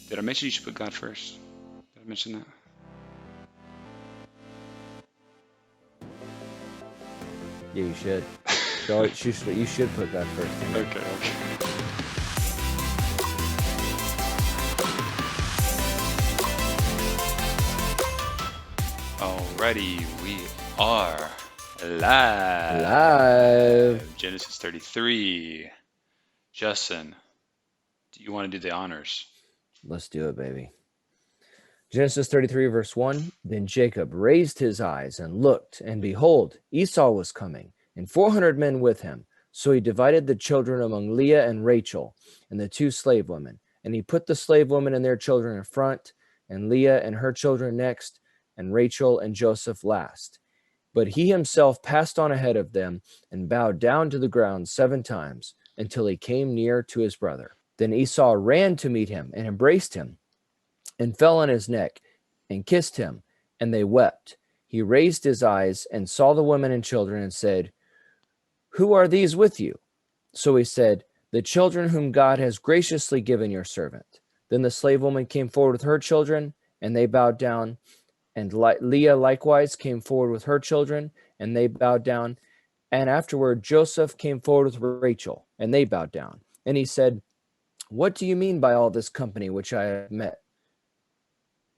Did I mention you should put God first? Did I mention that? Yeah, you should. You should put God first. Okay, okay. Alrighty, we are Live. Genesis 33. Justin, do you want to do the honors? Let's do it, baby. Genesis 33, verse 1. Then Jacob raised his eyes and looked, and behold, Esau was coming, and 400 men with him. So he divided the children among Leah and Rachel, and the 2 slave women. And he put the slave women and their children in front, and Leah and her children next, and Rachel and Joseph last. But he himself passed on ahead of them, and bowed down to the ground 7 times, until he came near to his brother. Then Esau ran to meet him, and embraced him, and fell on his neck, and kissed him, and they wept. He raised his eyes, and saw the women and children, and said, Who are these with you? So he said, The children whom God has graciously given your servant. Then the slave woman came forward with her children, and they bowed down. And Leah likewise came forward with her children, and they bowed down. And afterward Joseph came forward with Rachel, and they bowed down. And he said, What do you mean by all this company which I have met?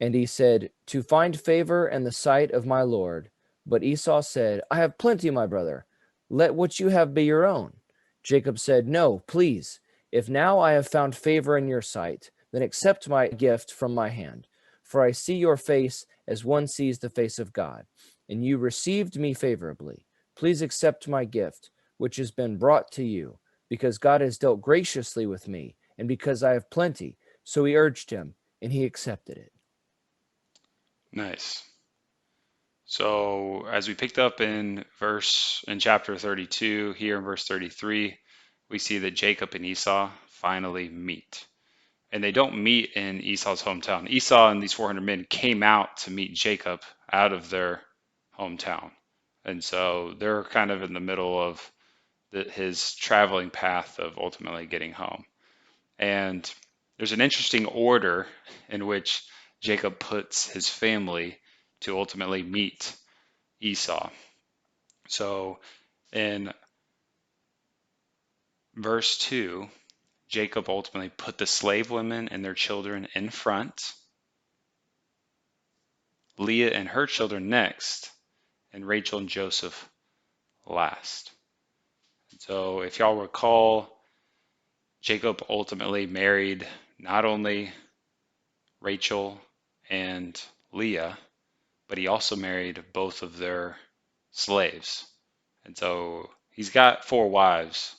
And he said, To find favor in the sight of my Lord. But Esau said, I have plenty, my brother. Let what you have be your own. Jacob said, No, please. If now I have found favor in your sight, then accept my gift from my hand. For I see your face as one sees the face of God, and you received me favorably. Please accept my gift, which has been brought to you, because God has dealt graciously with me, and because I have plenty. So he urged him, and he accepted it. Nice. So as we picked up in chapter 32, here in verse 33, we see that Jacob and Esau finally meet. And they don't meet in Esau's hometown. Esau and these 400 men came out to meet Jacob out of their hometown. And so they're kind of in the middle of his traveling path of ultimately getting home. And there's an interesting order in which Jacob puts his family to ultimately meet Esau. So in verse 2, Jacob ultimately put the slave women and their children in front, Leah and her children next, and Rachel and Joseph last. And so if y'all recall, Jacob ultimately married not only Rachel and Leah, but he also married both of their slaves. And so he's got 4 wives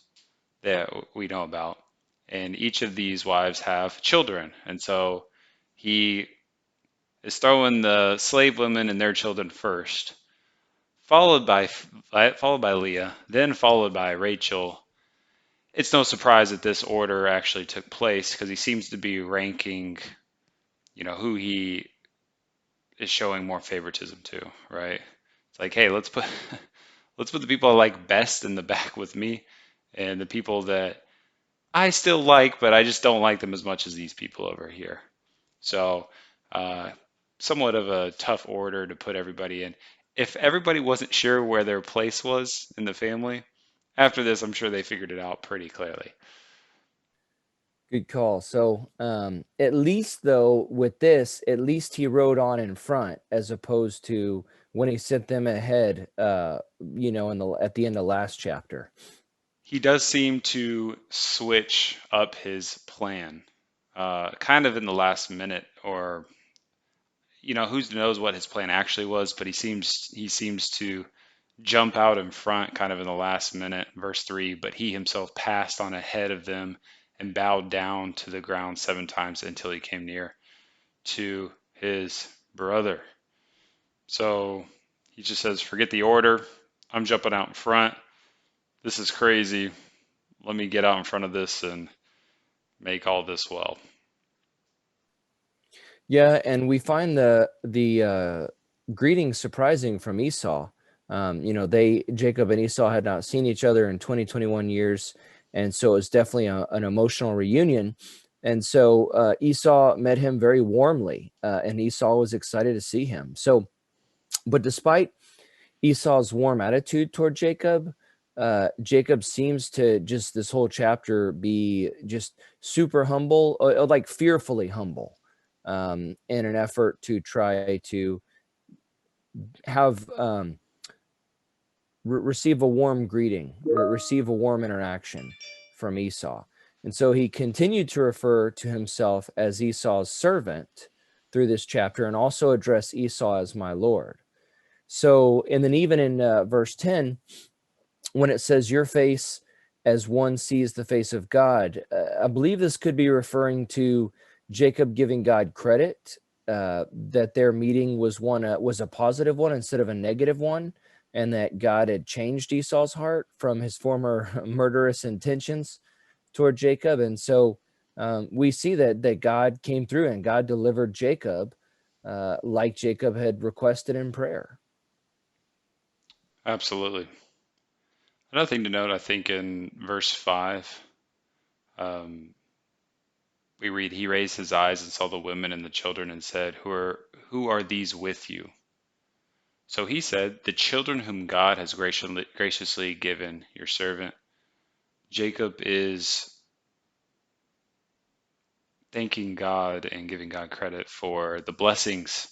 that we know about. And each of these wives have children. And so he is throwing the slave women and their children first, followed by Leah, then followed by Rachel. It's no surprise that this order actually took place because he seems to be ranking, who he is showing more favoritism to, right? It's like, hey, let's put the people I like best in the back with me, and the people that I still like, but I just don't like them as much as these people over here. So, somewhat of a tough order to put everybody in. If everybody wasn't sure where their place was in the family, after this, I'm sure they figured it out pretty clearly. Good call. So at least though with this, at least he rode on in front as opposed to when he sent them ahead, at the end of last chapter. He does seem to switch up his plan, kind of in the last minute, or who knows what his plan actually was, but he seems to jump out in front kind of in the last minute, verse 3, but he himself passed on ahead of them and bowed down to the ground 7 times until he came near to his brother. So he just says, forget the order. I'm jumping out in front. This is crazy. Let me get out in front of this and make all this well. Yeah, and we find the greeting surprising from Esau. Jacob and Esau had not seen each other in 21 years, and so it was definitely an emotional reunion. And so Esau met him very warmly, and Esau was excited to see him. So, but despite Esau's warm attitude toward Jacob, Jacob seems to just this whole chapter be just super humble, like fearfully humble, in an effort to try to have receive a warm greeting, receive a warm interaction from Esau. And so he continued to refer to himself as Esau's servant through this chapter, and also address Esau as my Lord. So, and then even in verse 10, when it says your face as one sees the face of God, I believe this could be referring to Jacob giving God credit, that their meeting was a positive one instead of a negative one, and that God had changed Esau's heart from his former murderous intentions toward Jacob. And so we see that God came through and God delivered Jacob, like Jacob had requested in prayer. Absolutely. Another thing to note, I think, in verse 5, um, we read, he raised his eyes and saw the women and the children and said, who are these with you? So he said, the children whom God has graciously given your servant. Jacob is thanking God and giving God credit for the blessings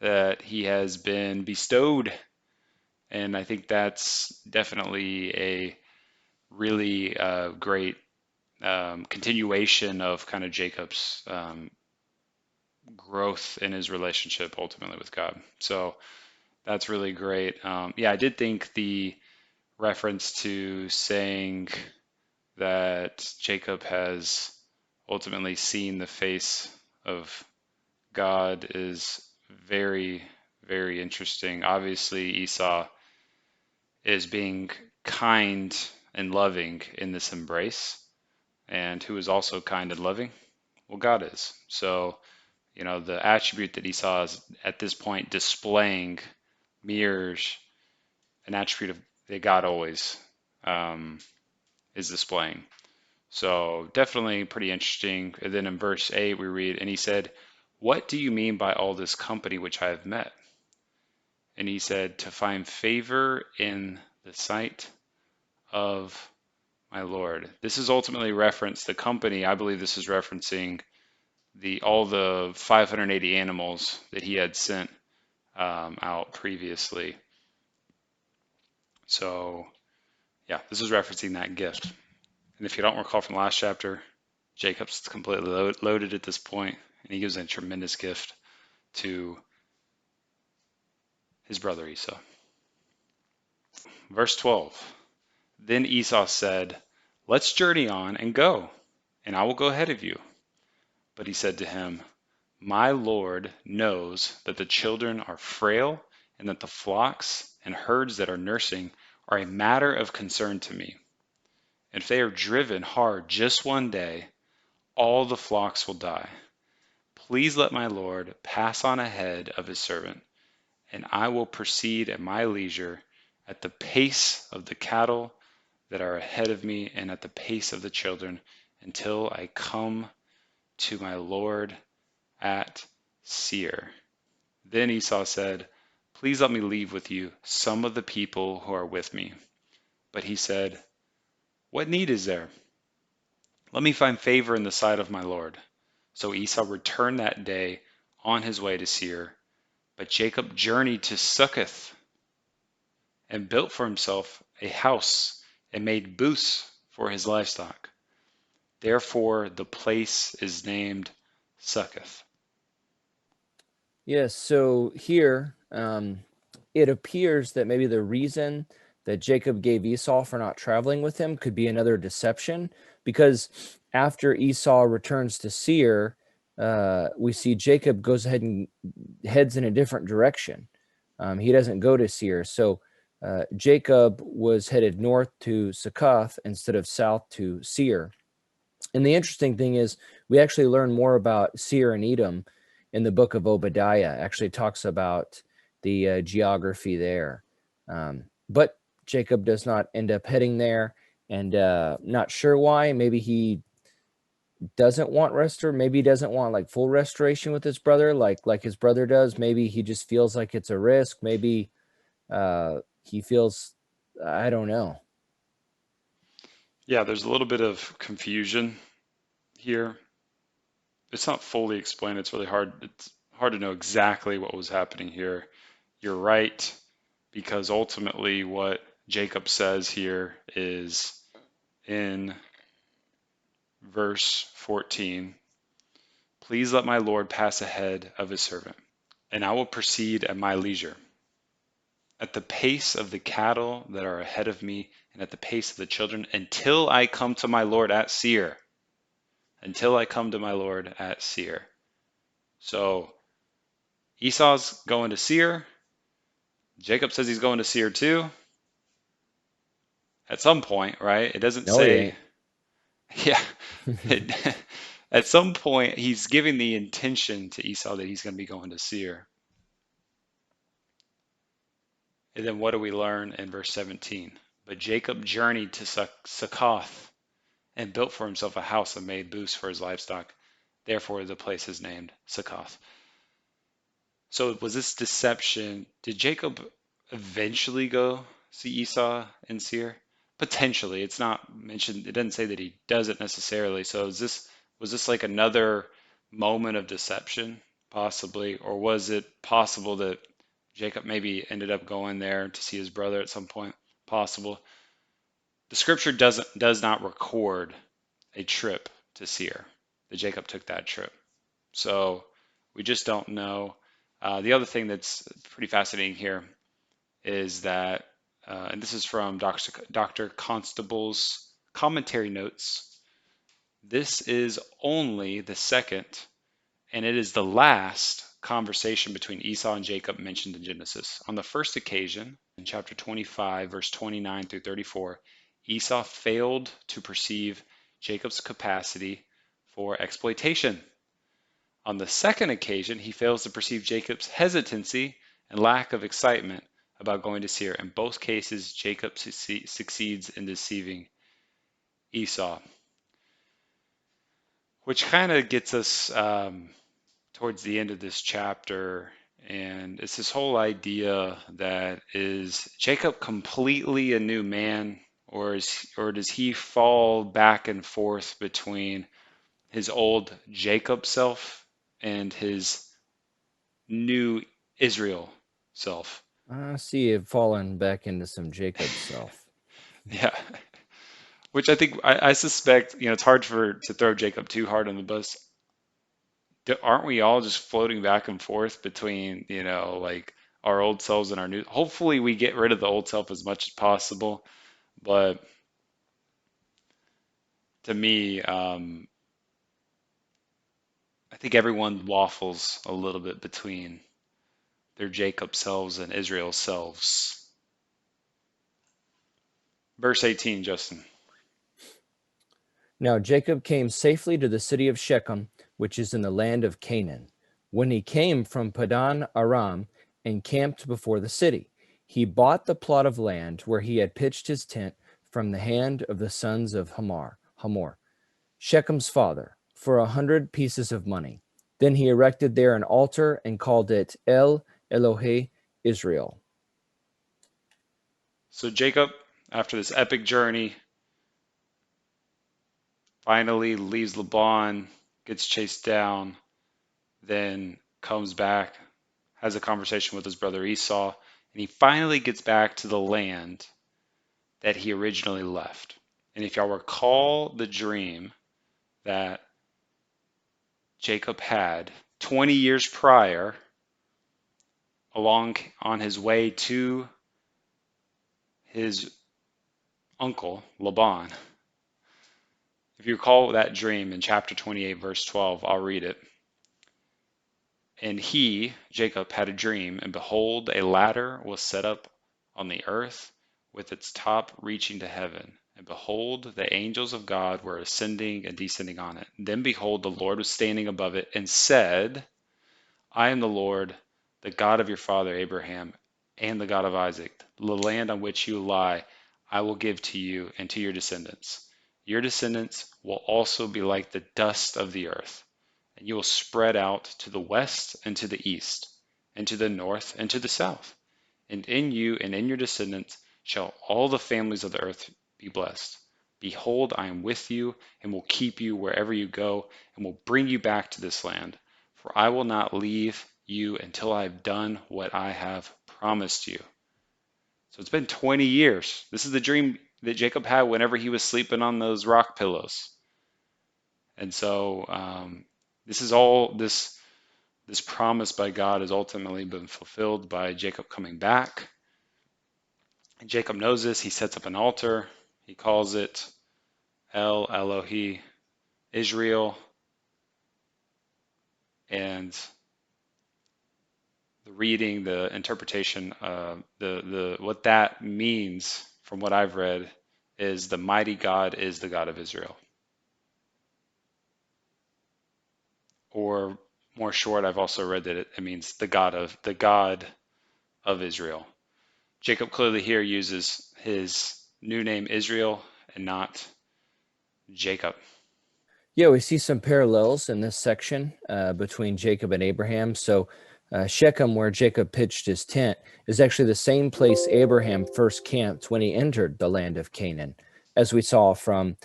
that he has been bestowed. And I think that's definitely a really great continuation of kind of Jacob's growth in his relationship ultimately with God. So that's really great. Yeah, I did think the reference to saying that Jacob has ultimately seen the face of God is very, very interesting. Obviously, Esau is being kind and loving in this embrace, and who is also kind and loving? Well, God is. So, the attribute that Esau is at this point displaying mirrors an attribute that God always um, is displaying. So definitely pretty interesting. And then in verse 8 we read, and he said, what do you mean by all this company which I have met? And he said, to find favor in the sight of my Lord. This is ultimately reference the company. I believe this is referencing all the 580 animals that he had sent out previously. So yeah, this is referencing that gift. And if you don't recall from the last chapter, Jacob's completely loaded at this point, and he gives a tremendous gift to his brother Esau. Verse 12. Then Esau said, let's journey on and go, and I will go ahead of you. But he said to him, my Lord knows that the children are frail, and that the flocks and herds that are nursing are a matter of concern to me. And if they are driven hard just one day, all the flocks will die. Please let my Lord pass on ahead of his servant, and I will proceed at my leisure, at the pace of the cattle that are ahead of me, and at the pace of the children, until I come to my Lord at Seir. Then Esau said, please let me leave with you some of the people who are with me. But he said, what need is there? Let me find favor in the sight of my Lord. So Esau returned that day on his way to Seir. But Jacob journeyed to Succoth and built for himself a house and made booths for his livestock. Therefore the place is named Succoth. Yes, so here it appears that maybe the reason that Jacob gave Esau for not traveling with him could be another deception, because after Esau returns to Seir, we see Jacob goes ahead and heads in a different direction. He doesn't go to Seir. So Jacob was headed north to Succoth instead of south to Seir. And the interesting thing is, we actually learn more about Seir and Edom in the book of Obadiah. Actually talks about the geography there. But Jacob does not end up heading there, and not sure why. Maybe he doesn't want maybe he doesn't want like full restoration with his brother, like his brother does. Maybe he just feels like it's a risk. Maybe he feels, I don't know. Yeah, there's a little bit of confusion here. It's not fully explained. It's really hard. It's hard to know exactly what was happening here. You're right, because ultimately what Jacob says here is in verse 14, please let my Lord pass ahead of his servant, and I will proceed at my leisure, at the pace of the cattle that are ahead of me, and at the pace of the children, until I come to my Lord at Seir. Until I come to my Lord at Seir. So Esau's going to Seir. Jacob says he's going to Seir too. At some point, right? It doesn't No, he say, ain't. yeah. At some point, he's giving the intention to Esau that he's going to be going to Seir. And then what do we learn in verse 17? But Jacob journeyed to Succoth and built for himself a house and made booths for his livestock. Therefore, the place is named Succoth. So was this deception? Did Jacob eventually go see Esau and Seir? Potentially. It's not mentioned. It doesn't say that he does it necessarily. So was this like another moment of deception, possibly, or was it possible that Jacob maybe ended up going there to see his brother at some point? Possible. The scripture does not record a trip to Seir, that Jacob took that trip. So we just don't know. The other thing that's pretty fascinating here is that, and this is from Dr. Constable's commentary notes, this is only the second, and it is the last conversation between Esau and Jacob mentioned in Genesis. On the first occasion, in chapter 25, verse 29 through 34, Esau failed to perceive Jacob's capacity for exploitation. On the second occasion, he fails to perceive Jacob's hesitancy and lack of excitement about going to Seir. In both cases, Jacob succeeds in deceiving Esau, which kind of gets us towards the end of this chapter. And it's this whole idea that is Jacob completely a new man, or does he fall back and forth between his old Jacob self and his new Israel self? I see it falling back into some Jacob self. Yeah, which I think I suspect, it's hard to throw Jacob too hard on the bus. Aren't we all just floating back and forth between, like our old selves and our new? Hopefully, we get rid of the old self as much as possible. But to me, I think everyone waffles a little bit between their Jacob selves and Israel selves. Verse 18, Justin. Now Jacob came safely to the city of Shechem, which is in the land of Canaan. When he came from Padan Aram and camped before the city, he bought the plot of land where he had pitched his tent from the hand of the sons of Hamor, Shechem's father, for 100 pieces of money. Then he erected there an altar and called it El Elohe Israel. So Jacob, after this epic journey, finally leaves Laban, gets chased down, then comes back, has a conversation with his brother Esau, and he finally gets back to the land that he originally left. And if y'all recall the dream that Jacob had 20 years prior, along on his way to his uncle Laban, if you recall that dream in chapter 28, verse 12, I'll read it. And he, Jacob, had a dream, and behold, a ladder was set up on the earth with its top reaching to heaven. And behold, the angels of God were ascending and descending on it. Then behold, the Lord was standing above it and said, I am the Lord, the God of your father Abraham, and the God of Isaac. The land on which you lie, I will give to you and to your descendants. Your descendants will also be like the dust of the earth, and you will spread out to the west and to the east, and to the north and to the south. And in you and in your descendants shall all the families of the earth be blessed. Behold, I am with you and will keep you wherever you go and will bring you back to this land. For I will not leave you until I have done what I have promised you. So it's been 20 years. This is the dream that Jacob had whenever he was sleeping on those rock pillows. And so this is all this promise by God has ultimately been fulfilled by Jacob coming back. And Jacob knows this. He sets up an altar. He calls it El Elohi Israel. And the reading, the interpretation, the what that means from what I've read is the mighty God is the God of Israel. Or more short, I've also read that it means the God of Israel. Jacob clearly here uses his new name Israel and not Jacob. Yeah, we see some parallels in this section between Jacob and Abraham. So Shechem, where Jacob pitched his tent, is actually the same place Abraham first camped when he entered the land of Canaan, as we saw from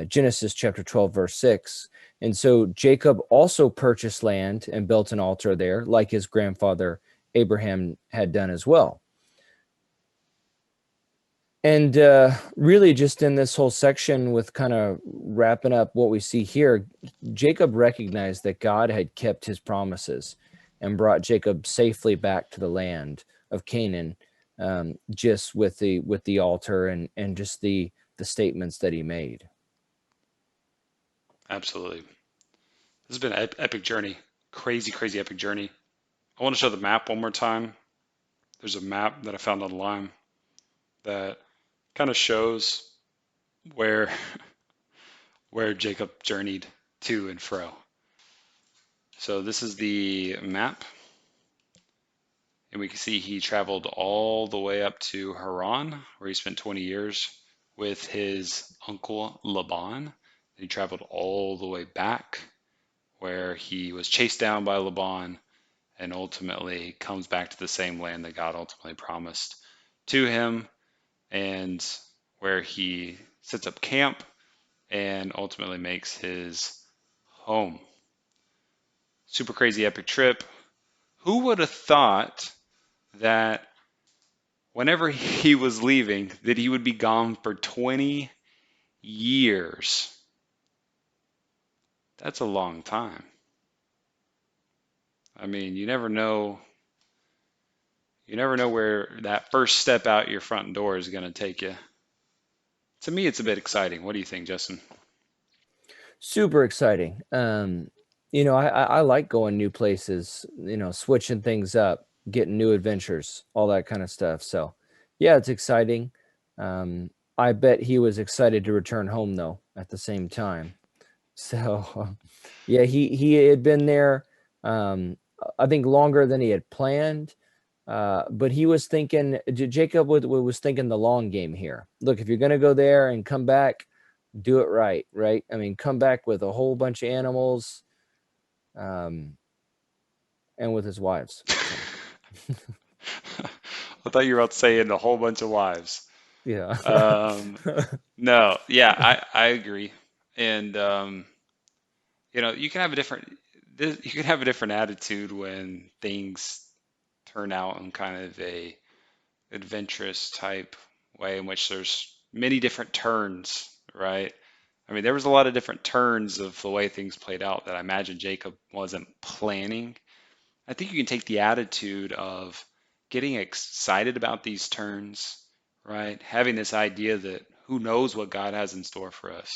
Genesis chapter 12, verse 6. And so Jacob also purchased land and built an altar there, like his grandfather Abraham had done as well. And really, just in this whole section, with kind of wrapping up what we see here, Jacob recognized that God had kept his promises and brought Jacob safely back to the land of Canaan, just with the altar and just the statements that he made. Absolutely. This has been an epic journey. Crazy, crazy epic journey. I want to show the map one more time. There's a map that I found online that kind of shows where where Jacob journeyed to and fro. So this is the map, and we can see he traveled all the way up to Haran, where he spent 20 years with his uncle Laban. He traveled all the way back, where he was chased down by Laban and ultimately comes back to the same land that God ultimately promised to him, and where he sets up camp and ultimately makes his home. Super crazy epic trip. Who would have thought that whenever he was leaving that he would be gone for 20 years? That's a long time. I mean, you never know where that first step out your front door is going to take you. To me, it's a bit exciting. What do you think, Justin? Super exciting. I like going new places, switching things up, getting new adventures, all that kind of stuff. So, yeah, it's exciting. I bet he was excited to return home, though, at the same time. So, yeah, he had been there, I think, longer than he had planned. But he was thinking, Jacob was thinking the long game here. Look, if you're going to go there and come back, do it right, right? I mean, come back with a whole bunch of animals, and with his wives. So. I thought you were about to say in a whole bunch of wives. Yeah. Um, no, yeah, I agree. And you can have a you can have a different attitude when things turn out in kind of a adventurous type way in which there's many different turns, right? I mean, there was a lot of different turns of the way things played out that I imagine Jacob wasn't planning. I think you can take the attitude of getting excited about these turns, right? Having this idea that who knows what God has in store for us?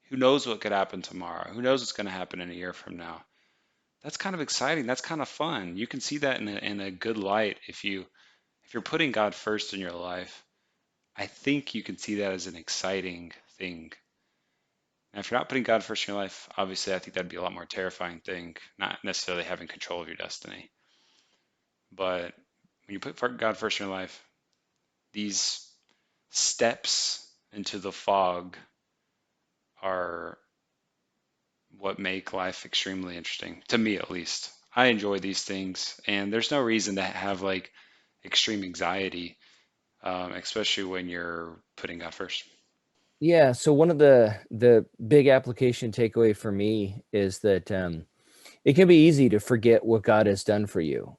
Who knows what could happen tomorrow? Who knows what's going to happen in a year from now? That's kind of exciting. That's kind of fun. You can see that in a good light if you're putting God first in your life. I think you can see that as an exciting thing. Now, if you're not putting God first in your life, obviously I think that'd be a lot more terrifying thing, not necessarily having control of your destiny. But when you put God first in your life, these steps into the fog are what make life extremely interesting, to me at least. I enjoy these things, and there's no reason to have like extreme anxiety, especially when you're putting God first. Yeah, so one of the big application takeaway for me is that it can be easy to forget what God has done for you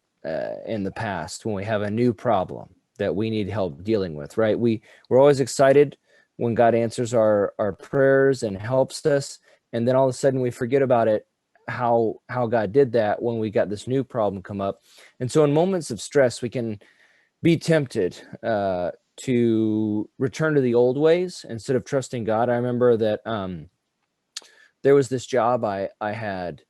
in the past when we have a new problem that we need help dealing with, right? We're always excited when God answers our prayers and helps us, and then all of a sudden we forget about it, how God did that when we got this new problem come up. And so in moments of stress, we can be tempted to return to the old ways instead of trusting God. I remember that there was this job I had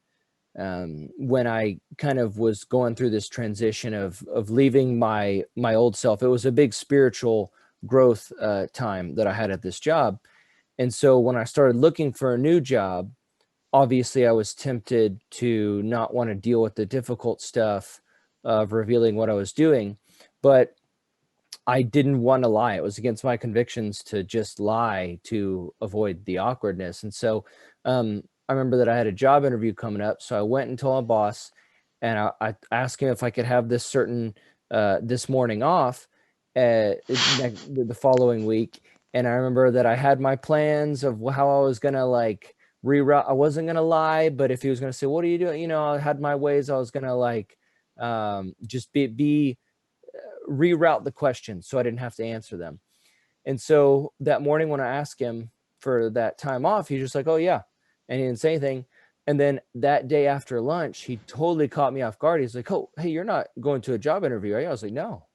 when I kind of was going through this transition of leaving my old self. It was a big spiritual growth time that I had at this job. And so when I started looking for a new job, obviously I was tempted to not want to deal with the difficult stuff of revealing what I was doing. But I didn't want to lie. It was against my convictions to just lie to avoid the awkwardness. And so I remember that I had a job interview coming up. So I went and told my boss, and I asked him if I could have this certain this morning off the following week. And I remember that I had my plans of how I was gonna like reroute. I wasn't gonna lie, but if he was gonna say, "What are you doing?" I had my ways. I was gonna like just be reroute the questions so I didn't have to answer them. And so that morning when I asked him for that time off, he's just like, "Oh yeah," and he didn't say anything. And then that day after lunch, he totally caught me off guard. He's like, "Oh, hey, you're not going to a job interview, are you?" I was like, "No."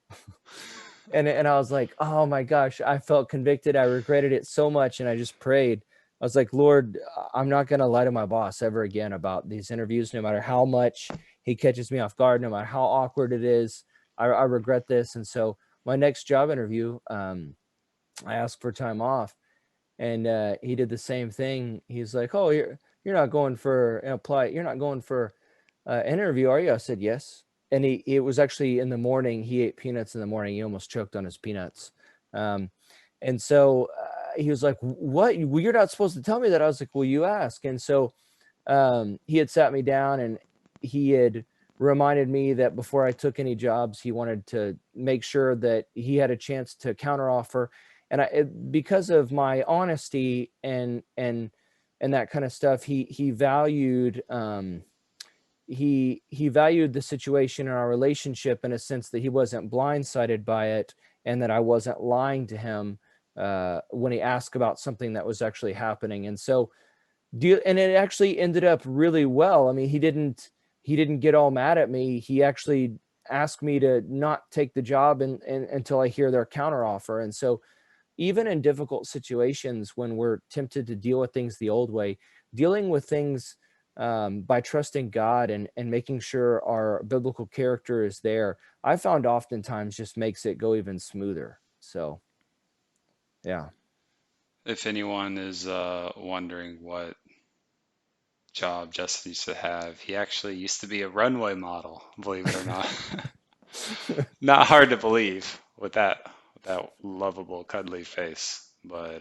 And I was like, "Oh my gosh," I felt convicted. I regretted it so much, and I just prayed. I was like, "Lord, I'm not going to lie to my boss ever again about these interviews, no matter how much he catches me off guard, no matter how awkward it is. I regret this." And so my next job interview, I asked for time off, and he did the same thing. He's like, "Oh, you're not going for an apply. You're not going for an interview, are you?" I said, "Yes." And it was actually in the morning. He ate peanuts in the morning. He almost choked on his peanuts. Um, and so he was like, "What? Well, you're not supposed to tell me that." I was like, "Well, you ask." And so he had sat me down and he had reminded me that before I took any jobs, he wanted to make sure that he had a chance to counteroffer. And because of my honesty and that kind of stuff, he valued he valued the situation in our relationship in a sense that he wasn't blindsided by it and that I wasn't lying to him when he asked about something that was actually happening. And so and it actually ended up really well. I mean, he didn't get all mad at me. He actually asked me to not take the job until I hear their counteroffer. And so even in difficult situations when we're tempted to deal with things the old way, dealing with things by trusting God and making sure our biblical character is there, I found oftentimes just makes it go even smoother. So yeah. If anyone is wondering what job Justin used to have, he actually used to be a runway model, believe it or not. Not hard to believe with that lovable, cuddly face. But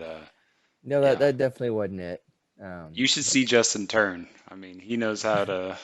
No, that yeah, that definitely wasn't it. you should But see Justin turn. I mean, he knows how to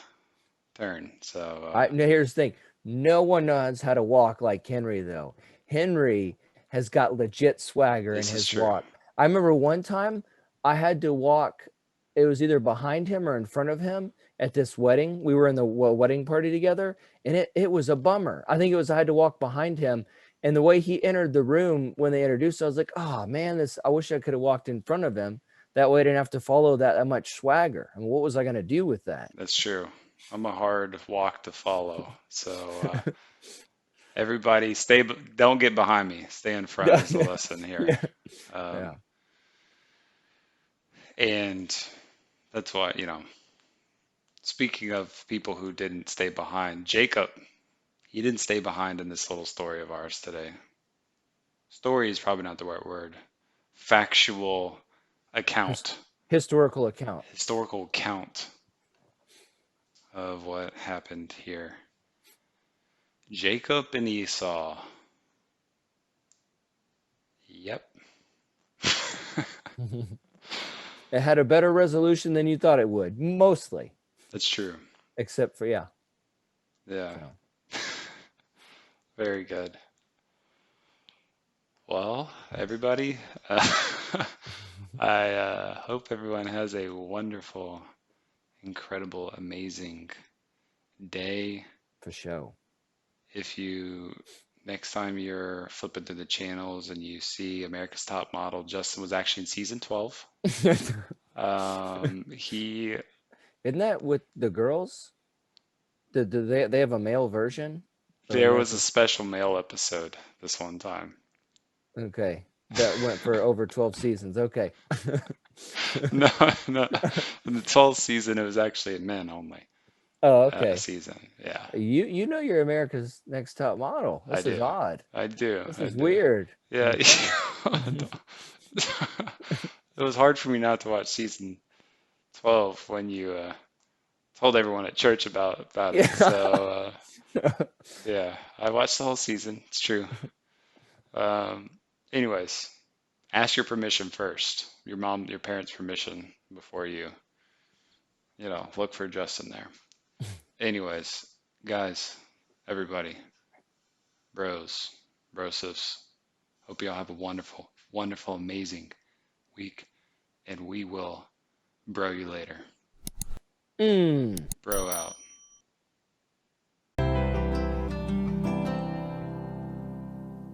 turn. So no, here's the thing. No one knows how to walk like Henry, though. Henry has got legit swagger in this is his true. walk. I remember one time I had to walk, it was either behind him or in front of him at this wedding. We were in the wedding party together, and it was a bummer. I think it was I had to walk behind him. And the way he entered the room when they introduced, I was like, "Oh man, I wish I could have walked in front of him. That way I didn't have to follow that much swagger. I mean, what was I going to do with that?" That's true. I'm a hard walk to follow. So everybody, don't get behind me. Stay in front is the lesson here. Yeah. Um, Yeah. and that's why, speaking of people who didn't stay behind, Jacob, he didn't stay behind in this little story of ours today. Story is probably not the right word. Factual His, account, historical account. historical account of what happened here. Jacob and Esau. Yep. It had a better resolution than you thought it would, mostly, That's true. except for yeah. Yeah. So Very good. Well, everybody, I hope everyone has a wonderful, incredible, amazing day. for sure. If you next time you're flipping through the channels and you see America's Top Model, Justin was actually in season 12. He Isn't that with the girls? Do they have a male version of There was a America's? special male episode this one time. Okay, that went for over 12 seasons. Okay. No, no. In the 12th season, it was actually a men only Oh, okay. season. Yeah, You know you're America's Next Top Model. I This is do. odd. I do. This I is do. weird. Yeah. Okay. It was hard for me not to watch season 12 when you told everyone at church about it. Yeah. So yeah, I watched the whole season. It's true. Um, anyways, ask your permission first. Your parents' permission before you look for Justin there. Anyways, guys, everybody, bros, brosifs, hope you all have a wonderful, wonderful, amazing week, and we will bro you later. Mm. Bro out.